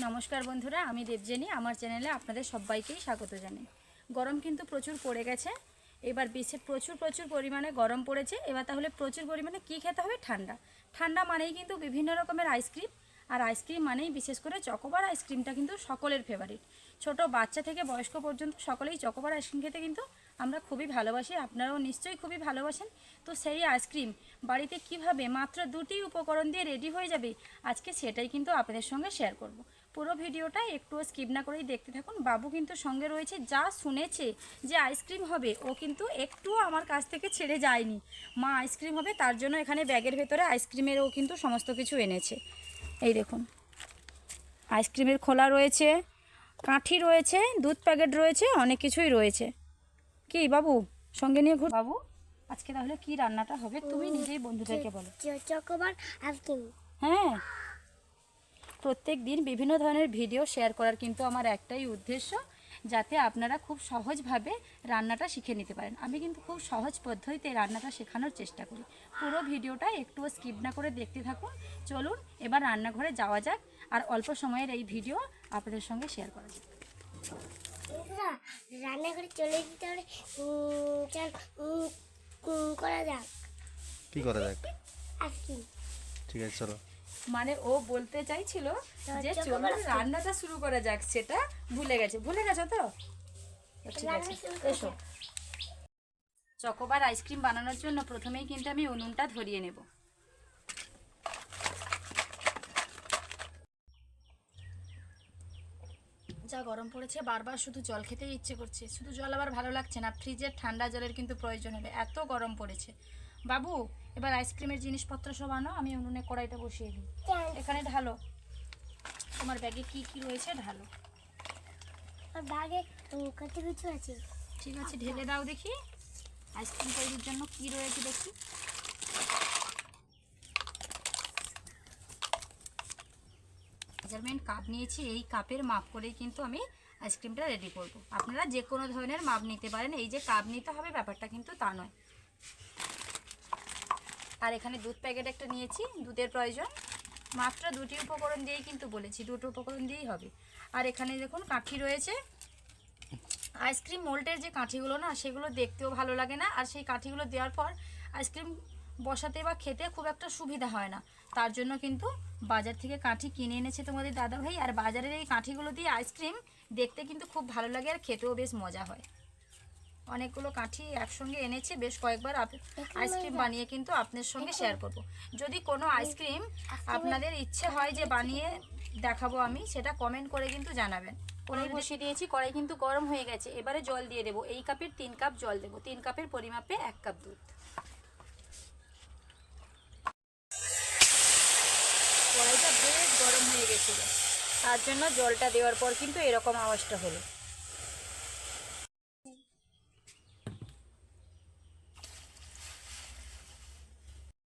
নমস্কার বন্ধুরা, আমি দেবজানি। আমার চ্যানেলে আপনাদের সবাইকেই স্বাগত জানাই। গরম কিন্তু প্রচুর পড়ে গেছে। এবার প্রচুর পরিমাণে গরম পড়েছে। এবার তাহলে প্রচুর পরিমাণে কি খেতে হবে? ঠান্ডা। ঠান্ডা মানেই কিন্তু বিভিন্ন রকমের আইসক্রিম, আর আইসক্রিম মানেই বিশেষ করে চকোবার আইসক্রিমটা কিন্তু সকলের ফেভারিট। ছোট বাচ্চা থেকে বয়স্ক পর্যন্ত সকলেই চকোবার আইসক্রিম খেতে কিন্তু আমরা খুবই ভালোবাসি। আপনারাও নিশ্চয়ই খুবই ভালোবাসেন। তো সেই আইসক্রিম বাড়িতে কিভাবে মাত্র দুটি উপকরণ দিয়ে রেডি হয়ে যাবে, আজকে সেটাই কিন্তু আপনাদের সঙ্গে শেয়ার করব। পুরো ভিডিওটা একটুও স্কিপ না করেই দেখতে থাকুন। বাবু কিন্তু সঙ্গে রয়েছে, যা শুনেছে যে আইসক্রিম হবে ও কিন্তু একটুও আমার কাছ থেকে ছেড়ে যায়নি। মা আইসক্রিম হবে, তার জন্য এখানে ব্যাগের ভেতরে আইসক্রিমেরও কিন্তু সমস্ত কিছু এনেছে। এই দেখুন, আইসক্রিমের খোলা রয়েছে, কাঠি রয়েছে, দুধ প্যাকেট রয়েছে, অনেক কিছুই রয়েছে। কি বাবু সঙ্গে নিয়ে ঘুর। বাবু আজকে তাহলে কি রান্নাটা হবে তুমি নিজেই বন্ধুদেরকে বলো। Chocobar ice cream. হ্যাঁ, প্রত্যেক দিন বিভিন্ন ধরনের ভিডিও শেয়ার করার কিন্তু আমার একটাই উদ্দেশ্য, যাতে আপনারা খুব সহজভাবে রান্নাটা শিখে নিতে পারেন। আমি কিন্তু খুব সহজ পদ্ধতিতে রান্নাটা শেখানোর চেষ্টা করি। পুরো ভিডিওটা একটুও স্কিপ না করে দেখতে থাকুন। চলুন এবার রান্নাঘরে যাওয়া যাক, আর অল্প সময়ের এই ভিডিও আপনাদের সঙ্গে শেয়ার করা যাক। রান্নাঘরে চলে যেতে হবে। করা যাক। কি করা যাক? আইসক্রিম। ঠিক আছে চলো। মানে ও বলতে চাইছিল যে চলো রান্নাটা শুরু করা যাক, সেটা ভুলে গেছো তো? ঠিক আছে, এসো। চকোবার আইসক্রিম বানানোর জন্য প্রথমেই কিন্তু আমি উনুনটা ধরিয়ে নেব। যা গরম পড়েছে, বারবার শুধু জল খেতেই ইচ্ছে করছে। শুধু জল আবার ভালো লাগছে না, ফ্রিজের ঠান্ডা জলের কিন্তু প্রয়োজন হবে, এত গরম পড়েছে। বাবু এবার আইসক্রিমের জিনিসপত্র সব আনো, আমি উনুনে কড়াইটা বসিয়ে দিই। এখানে ঢালো, তোমার ব্যাগে কি কি রয়েছে ঢালো। আর ব্যাগে কত কিছু আছে। ঠিক আছে, ঢেলে দাও দেখি আইসক্রিম তৈরির জন্য কি রয়েছে দেখি। মেজারমেন্ট কাপ নিয়েছি, এই কাপের মাপ করেই কিন্তু আমি আইসক্রিমটা রেডি করব। আপনারা যে কোনো ধরনের মাপ নিতে পারেন, এই যে কাপ নিতে হবে ব্যাপারটা কিন্তু তা নয়। আর এখানে দুধ প্যাকেট একটা নিয়েছি, দুধের প্রয়োজন। মাত্র দুটি উপকরণ দিয়েই কিন্তু বলেছি, দুটো উপকরণ দিয়েই হবে। আর এখানে দেখুন কাঠি রয়েছে। আইসক্রিম মোল্ডের যে কাঠিগুলো না, সেগুলো দেখতেও ভালো লাগে না, আর সেই কাঠিগুলো দেওয়ার পর আইসক্রিম বসাতে বা খেতে খুব একটা সুবিধা হয় না। তার জন্য কিন্তু বাজার থেকে কাঠি কিনে এনেছে তোমাদের দাদাভাই। আর বাজারের এই কাঠিগুলো দিয়ে আইসক্রিম দেখতে কিন্তু খুব ভালো লাগে, আর খেতেও বেশ মজা হয়। অনেকগুলো কাঠি একসঙ্গে এনেছে, বেশ কয়েকবার আইসক্রিম বানিয়ে কিন্তু আপনার সঙ্গে শেয়ার করব। যদি কোনো আইসক্রিম আপনাদের ইচ্ছে হয় যে বানিয়ে দেখাবো আমি, সেটা কমেন্ট করে কিন্তু জানাবেন। কড়াই বসিয়ে দিয়েছি, কড়াই কিন্তু গরম হয়ে গেছে। এবারে জল দিয়ে দেবো। এই কাপের 3 কাপ জল দেবো, 3 কাপের পরিমাপে 1 কাপ দুধ। কড়াইটা বেশ গরম হয়ে গেছিল, তার জন্য জলটা দেওয়ার পর কিন্তু এরকম আওয়াজটা হলো।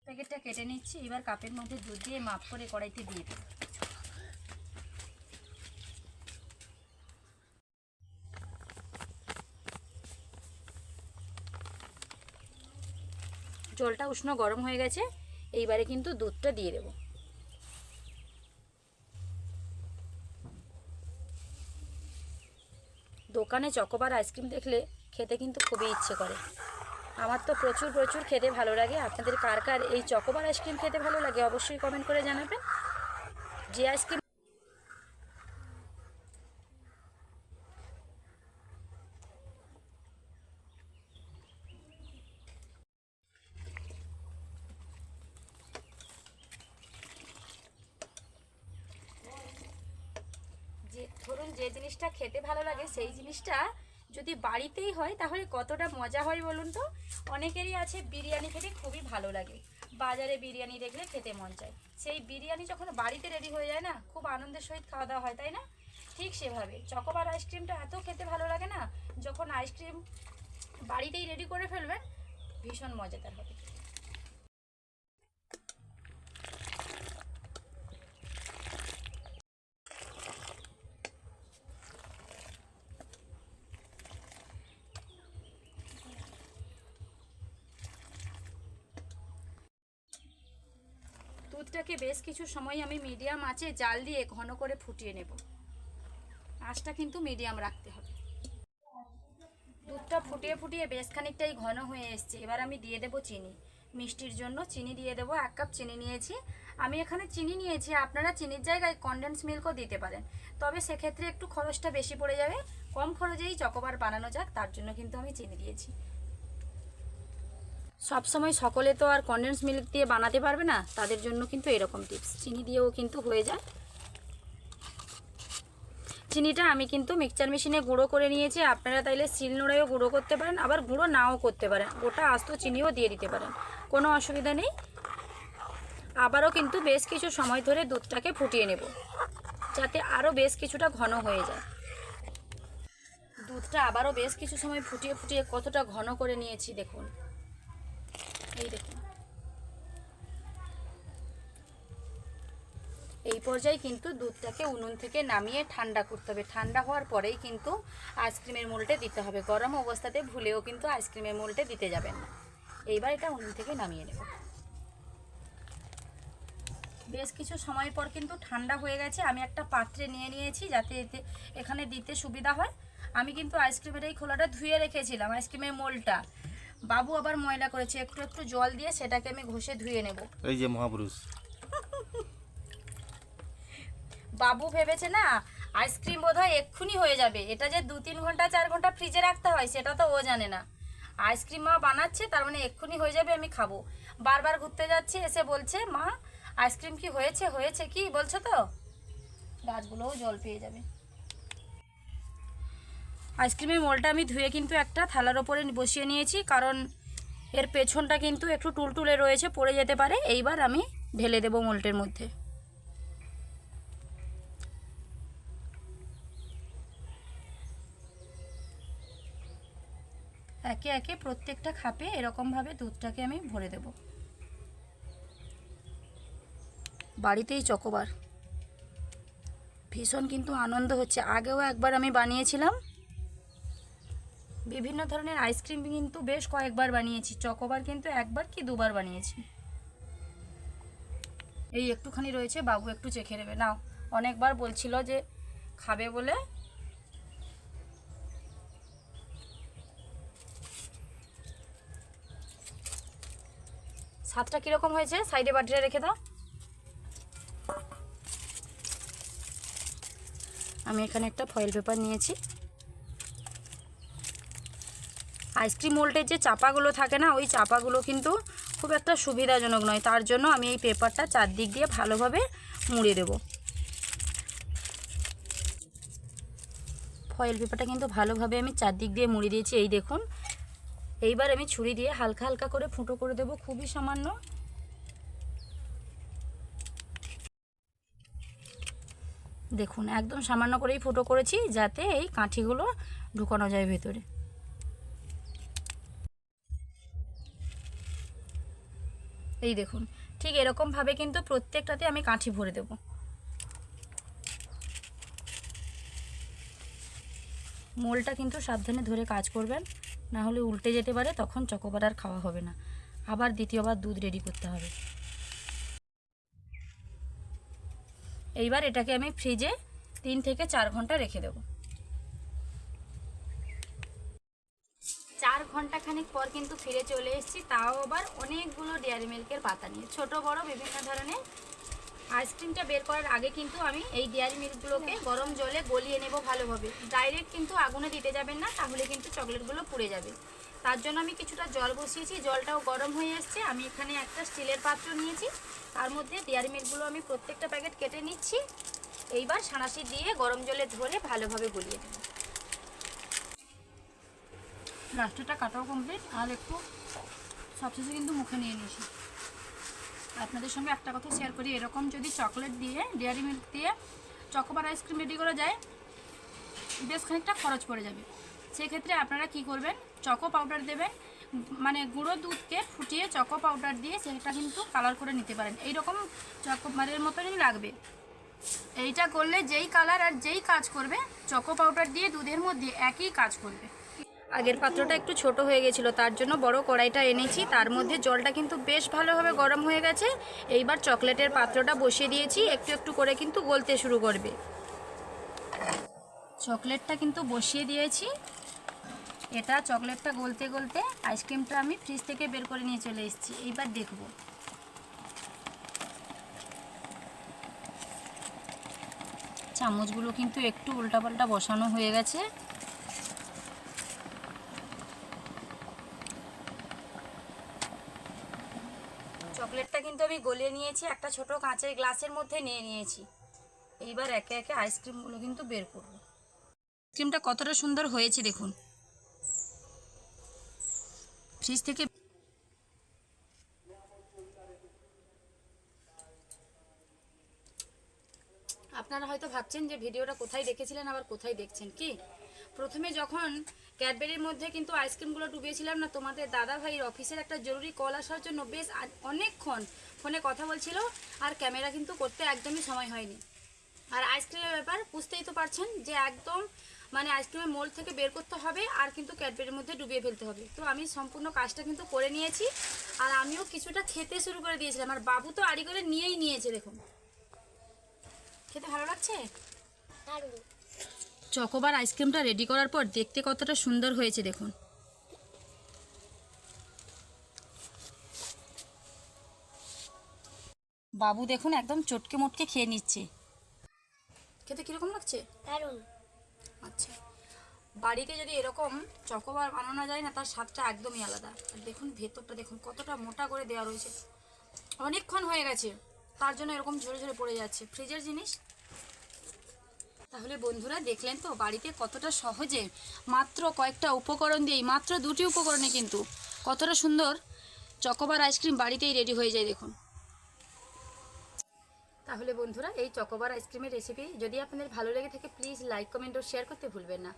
প্যাকেটটা কেটে নিচ্ছি। এবার কাপের মধ্যে দুধ দিয়ে মাপ করে কড়াইতে দিয়ে দেব। জলটা উষ্ণ গরম হয়ে গেছে, এইবারে কিন্তু দুধটা দিয়ে দেব। দোকানে চকোবার আইসক্রিম দেখলে খেতে কিন্তু খুবই ইচ্ছে করে। আমার তো প্রচুর খেতে ভালো লাগে। আপনাদের কার কার এই চকোবার আইসক্রিম খেতে ভালো লাগে অবশ্যই কমেন্ট করে জানাবেন। যে আইসক্রিম ধরুন যে জিনিসটা খেতে ভালো লাগে, সেই জিনিসটা যদি বাড়িতেই হয় তাহলে কতটা মজা হয় বলুন তো। অনেকেরই আছে বিরিয়ানি খেতে খুবই ভালো লাগে, বাজারে বিরিয়ানি দেখলে খেতে মন চায়। সেই বিরিয়ানি যখন বাড়িতে রেডি হয়ে যায় না, খুব আনন্দের সহিত খাওয়া দাওয়া হয়, তাই না? ঠিক সেভাবে চকোবার আইসক্রিমটা এত খেতে ভালো লাগে না, যখন আইসক্রিম বাড়িতেই রেডি করে ফেলবেন, ভীষণ মজাদার হবে। দুধ দুধটাকে বেশ কিছু সময় আমি মিডিয়াম আঁচে জাল দিয়ে ঘন করে ফুটিয়ে নেব। আঁচটা কিন্তু মিডিয়াম রাখতে হবে। দুধটা ফুটিয়ে ফুটিয়ে বেশ খানিকটাই ঘন হয়ে এসছে। এবার আমি দিয়ে দেব চিনি। মিষ্টির জন্য চিনি দিয়ে দেবো। 1 কাপ চিনি নিয়েছি আমি। এখানে চিনি নিয়েছি, আপনারা চিনির জায়গায় কনডেন্স মিল্কও দিতে পারেন, তবে সেক্ষেত্রে একটু খরচটা বেশি পড়ে যাবে। কম খরচেই চকোবার বানানো যাক, তার জন্য কিন্তু আমি চিনি দিয়েছি। সবসময় সকলে তো আর কনডেন্স মিল্ক দিয়ে বানাতে পারবে না, তাদের জন্য কিন্তু এরকম টিপস। চিনি দিয়েও কিন্তু হয়ে যায়। চিনিটা আমি কিন্তু মিক্সচার মেশিনে গুঁড়ো করে নিয়েছি। আপনারা তাইলে শিলনোড়ায়ও গুঁড়ো করতে পারেন, আবার গুঁড়ো নাও করতে পারেন, গোটা আস্ত চিনিও দিয়ে দিতে পারেন, কোনো অসুবিধা নেই। আবারও কিন্তু বেশ কিছু সময় ধরে দুধটাকে ফুটিয়ে নেব, যাতে আরও বেশ কিছুটা ঘন হয়ে যায়। দুধটা আবারও বেশ কিছু সময় ফুটিয়ে ফুটিয়ে কতটা ঘন করে নিয়েছি দেখুন। এই দেখুন, এই পর্যায়ে কিন্তু দুধটাকে উনুন থেকে নামিয়ে ঠান্ডা করতে হবে। ঠান্ডা হওয়ার পরেই কিন্তু আইসক্রিমের মোল্ডে দিতে হবে। গরম অবস্থাতে ভুলেও কিন্তু আইসক্রিমের মোল্ডে দিতে যাবেন না। এইবার এটা উনুন থেকে নামিয়ে নেব। বেশ কিছু সময় পর কিন্তু ঠান্ডা হয়ে গেছে। আমি একটা পাত্রে নিয়ে নিয়েছি, যাতে এখানে দিতে সুবিধা হয়। আমি কিন্তু আইসক্রিমের এই খোলাটা ধুয়ে রেখেছিলাম, আইসক্রিমের মোল্ডটা। বাবু আবার ময়লা করেছে, একটু একটু জল দিয়ে সেটাকে আমি ঘষে ধুয়ে নেব। এই যে মহাপুরুষ বাবু ভেবেছে না আইসক্রিম বোধহয় এক্ষুনি হয়ে যাবে, এটা যে 2-3 ঘন্টা 4 ঘন্টা ফ্রিজে রাখতে হয় সেটা তো ও জানে না। আইসক্রিম মা বানাচ্ছে, তার মানে এক্ষুনি হয়ে যাবে, আমি খাবো। বারবার ঘুরতে যাচ্ছি, এসে বলছে মা আইসক্রিম কি হয়েছে? হয়েছে কি বলছো তো? গাছগুলোও জল পেয়ে যাবে। আইসক্রিমের মোলটা আমি ধুয়ে কিন্তু একটা থালার ওপরে বসিয়ে নিয়েছি, কারণ এর পেছনটা কিন্তু একটু টুলটুলে রয়েছে, পড়ে যেতে পারে। এইবার আমি ঢেলে দেব মোল্টের মধ্যে। একে একে প্রত্যেকটা খাপে এরকমভাবে দুধটাকে আমি ভরে দেব। বাড়িতেই চকোবার, ভীষণ কিন্তু আনন্দ হচ্ছে। আগেও একবার আমি বানিয়েছিলাম, বিভিন্ন ধরনের আইসক্রিম কিন্তু বেশ কয়েকবার বানিয়েছি। চকোবার কিন্তু 1বার কি 2বার বানিয়েছি। এই একটুখানি রয়েছে, বাবু একটু চেখে নেবে। নাও, অনেকবার বলছিল যে খাবে বলে। স্বাদটা কীরকম হয়েছে সাইডে বাটিটা রেখে দাও। আমি এখানে একটা ফয়েল পেপার নিয়েছি। আইসক্রিম মোল্ডের যে চাপাগুলো থাকে না, ওই চাপাগুলো কিন্তু খুব একটা সুবিধাজনক নয়, তার জন্য আমি এই পেপারটা চারদিক দিয়ে ভালোভাবে মুড়ে দেব। ফয়েল পেপারটা কিন্তু ভালোভাবে আমি চারদিক দিয়ে মুড়ে দিয়েছি, এই দেখুন। এইবার আমি ছুরি দিয়ে হালকা হালকা করে ফুটো করে দেব, খুবই সামান্য। দেখুন একদম সামান্য করেই ফুটো করেছি, যাতে এই কাঠিগুলো ঢুকানো যায় ভেতরে। এই দেখুন, ঠিক এরকমভাবে কিন্তু প্রত্যেকটাতে আমি কাঠি ভরে দেব। মোলটা কিন্তু সাবধানে ধরে কাজ করবেন, না হলে উল্টে যেতে পারে, তখন চকোবার আর খাওয়া হবে না। আবার দ্বিতীয়বার দুধ রেডি করতে হবে। এইবার এটাকে আমি ফ্রিজে 3 থেকে 4 ঘন্টা রেখে দেব। 4 ঘন্টা খানিক পর কিন্তু ফিরে চলে এসেছি, তাও আবার অনেকগুলো ডেয়ারি মিল্কের পাতা নিয়ে, ছোট বড় বিভিন্ন ধরনের। আইসক্রিমটা বের করার আগে কিন্তু আমি এই ডেয়ারি মিল্কগুলোকে গরম জলে গলিয়ে নেব ভালোভাবে। ডাইরেক্ট কিন্তু আগুনে দিতে যাবেন না, তাহলে কিন্তু চকলেটগুলো পুড়ে যাবে। তার জন্য আমি কিছুটা জল বসিয়েছি, জলটাও গরম হয়ে এসছে। আমি এখানে একটা স্টিলের পাত্র নিয়েছি, তার মধ্যে ডেয়ারি মিল্কগুলো আমি প্রত্যেকটা প্যাকেট কেটে নিচ্ছি। এইবার সাঁড়াশি দিয়ে গরম জলে ধরে ভালোভাবে গলিয়ে নেব। লাস্টেরটা কাটাও কমপ্লিট, আর একটু সবশেষে কিন্তু মুখে নিয়ে নিয়েছি। আপনাদের সঙ্গে একটা কথা শেয়ার করি, এরকম যদি চকলেট দিয়ে ডেয়ারি মিল্ক দিয়ে চকোবার আইসক্রিম রেডি করা যায়, বেশ খানিকটা খরচ পড়ে যাবে। সেক্ষেত্রে আপনারা কি করবেন, চকো পাউডার দেবেন, মানে গুঁড়ো দুধকে ফুটিয়ে চকো পাউডার দিয়ে সেটা কিন্তু কালার করে নিতে পারেন। এইরকম চকোবারের মতনই লাগবে। এইটা করলে যেই কালার আর যেই কাজ করবে, চকো পাউডার দিয়ে দুধের মধ্যে একই কাজ করবে। আগের পাত্রটা একটু ছোট হয়ে গেছিল, তার জন্য বড় কড়াইটা এনেছি। তার মধ্যে জলটা কিন্তু বেশ ভালোভাবে গরম হয়ে গেছে। এইবার চকলেটের পাত্রটা বসিয়ে দিয়েছি, একটু একটু করে কিন্তু গলতে শুরু করবে। চকলেটটা কিন্তু বসিয়ে দিয়েছি। এটা চকলেটটা গলতে গলতে আইসক্রিমটা আমি ফ্রিজ থেকে বের করে নিয়ে চলে এসেছি। এইবার দেখব চামচগুলো কিন্তু একটু উল্টাপাল্টা বসানো হয়ে গেছে। চকলেটটা কিন্তু আমি গলিয়ে নিয়েছি, একটা ছোট কাঁচের গ্লাসের মধ্যে নিয়ে নিয়েছি। এইবার একে একে আইসক্রিমগুলো কিন্তু বের করব। আইসক্রিমটা কতটা সুন্দর হয়েছে দেখুন। ফ্রিজ থেকে আপনারা হয়তো ভাবছেন যে ভিডিওটা কোথায় দেখেছিলেন আবার কোথায় দেখছেন। কি প্রথমে যখন ক্যাডবেরির মধ্যে কিন্তু আইসক্রিমগুলো ডুবিয়েছিলাম না, তোমাদের দাদা ভাইয়ের অফিসের একটা জরুরি কল আসার জন্য বেশ অনেকক্ষণ ফোনে কথা বলছিল, আর ক্যামেরা কিন্তু করতে একদমই সময় হয়নি। আর আইসক্রিমের ব্যাপার বুঝতেই তো পারছেন যে একদম মানে আইসক্রিমের মোল্ড থেকে বের করতে হবে আর কিন্তু ক্যাডবেরির মধ্যে ডুবিয়ে ফেলতে হবে। তো আমি সম্পূর্ণ কাজটা কিন্তু করে নিয়েছি, আর আমিও কিছুটা খেতে শুরু করে দিয়েছিলাম। আর বাবু তো আড়ি করে নিয়েই নিয়েছে দেখুন। খেতে ভালো লাগছে। চকোবার আইসক্রিমটা রেডি করার পর দেখতে কতটা সুন্দর হয়েছে দেখুন। বাবু দেখুন একদম চটকে মটকে খেয়ে নিচ্ছে। খেতে কিরকম লাগছে? দারুণ। আচ্ছা, বাড়িতে যদি এরকম চকোবার বানানো যায় না, তার স্বাদটা একদমই আলাদা। আর দেখুন ভেতরটা দেখুন কতটা মোটা করে দেওয়া রয়েছে। অনেকক্ষণ হয়ে গেছে, তার জন্য এরকম ঝরে ঝরে পড়ে যাচ্ছে। ফ্রিজের জিনিস। তাহলে বন্ধুরা দেখলেন তো বাড়িতে কতটা সহজে মাত্র কয়েকটা উপকরণ দিয়েই, মাত্র 2টি উপকরণে কিন্তু কতটা সুন্দর চকোবার আইসক্রিম বাড়িতেই রেডি হয়ে যায় দেখুন। তাহলে বন্ধুরা এই চকোবার আইসক্রিমের রেসিপি যদি আপনাদের ভালো লেগে থাকে প্লিজ লাইক কমেন্ট ও শেয়ার করতে ভুলবেন না।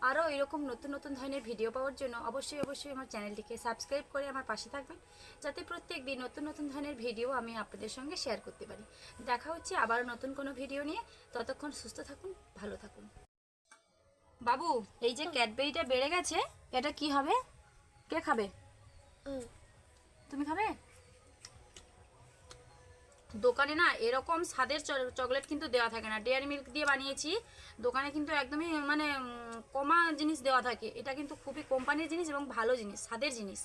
আরও এরকম নতুন নতুন ধরনের ভিডিও পাওয়ার জন্য অবশ্যই আমার চ্যানেলটিকে সাবস্ক্রাইব করে আমার পাশে থাকবেন, যাতে প্রত্যেক দিন নতুন নতুন ধরনের ভিডিও আমি আপনাদের সঙ্গে শেয়ার করতে পারি। দেখা হচ্ছে আবার নতুন কোনো ভিডিও নিয়ে। ততক্ষণ সুস্থ থাকুন, ভালো থাকুন। বাবু এই যে ক্যাডবেরিটা বেড়ে গেছে, এটা কি হবে? কে খাবে? তুমি খাবে? দোকানে না এরকম স্বাদের চকলেট কিন্তু দেওয়া থাকে না। ডেয়ারি মিল্ক দিয়ে বানিয়েছি, দোকানে কিন্তু একদমই মানে কমা জিনিস দেওয়া থাকে। এটা কিন্তু খুবই কোম্পানির জিনিস এবং ভালো জিনিস, স্বাদের জিনিস।